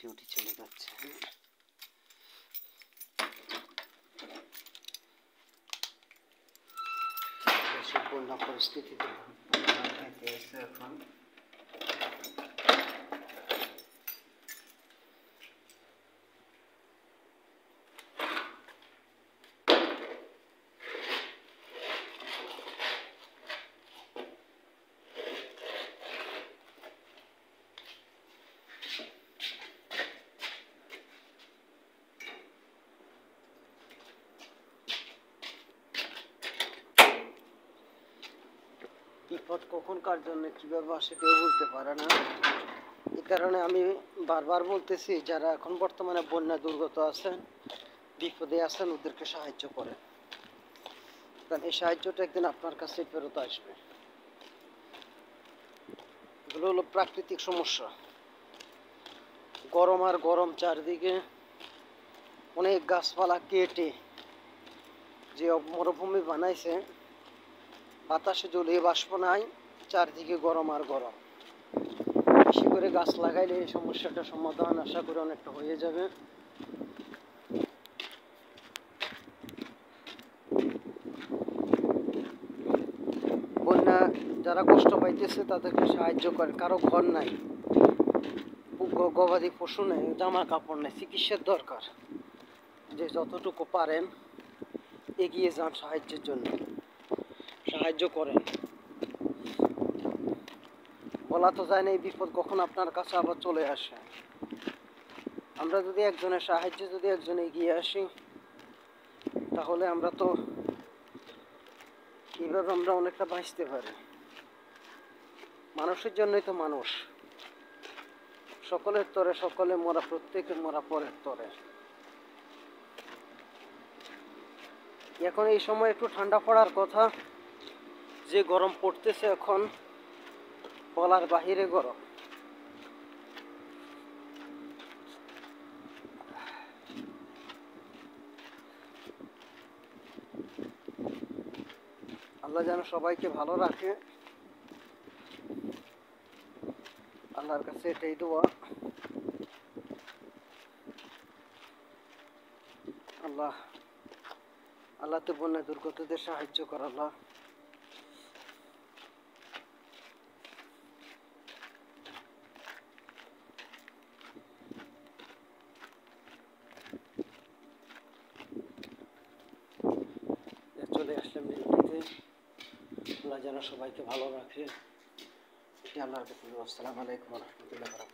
ভিডিওটি চলে যাচ্ছে। দেশের বন্যা পরিস্থিতিতে এখন বিপদ কখনকার জন্য কিভাবে আসে কেউ বলতে পারে না। এই কারণে আমি বারবার বলতেছি, যারা এখন বর্তমানে বন্যা দুর্গত আছেন, বিপদে আছেন, ওদেরকে সাহায্য করেন, কারণ এই সাহায্যটা একদিন আপনার কাছে ফেরত আসবে। এগুলো হলো প্রাকৃতিক সমস্যা। গরম আর গরম, চারদিকে অনেক গাছপালা কেটে যে মরুভূমি বানাইছে, বাতাসে জলীয় বাষ্প নাই, চারদিকে গরম আর গরম। বেশি করে গাছ লাগাইলে এই সমস্যাটা সমাধান আশা করি অনেকটা হয়ে যাবে। বন্যা যারা কষ্ট পাইতেছে তাদেরকে সাহায্য করে। কারো ঘর নাই, গবাদি পশু নেই, জামা কাপড় নেই, চিকিৎসার দরকার, যে যতটুকু পারেন এগিয়ে যান সাহায্যের জন্য, সাহায্য করেন। বলা তো যায় না এই বিপদ কখন আপনার কাছে আবার চলে আসে। আমরা যদি একজনের সাহায্যে যদি একজন এগিয়ে আসি, তাহলে আমরা তো এইভাবে আমরা অনেকটা বাঁচতে পারি। মানুষের জন্যই তো মানুষ, সকলের তরে সকলে মরা, প্রত্যেকের মরা পরের তরে। এখন এই সময় একটু ঠান্ডা পড়ার কথা, যে গরম পড়তেছে এখন বলার বাহিরে গরম। আল্লাহ যেন সবাইকে ভালো রাখে, আল্লাহর কাছে এটাই দোয়া। আল্লাহ তো বন্যা দুর্গতদের সাহায্য কর। আল্লাহ চলে আসলাম ভিডিওটিতে। আল্লাহ যেন সবাইকে ভালো রাখে, এটি আল্লাহর কাছে। আসসালামু আলাইকুম ওয়া রাহমাতুল্লাহি ওয়া বারাকাতুহু।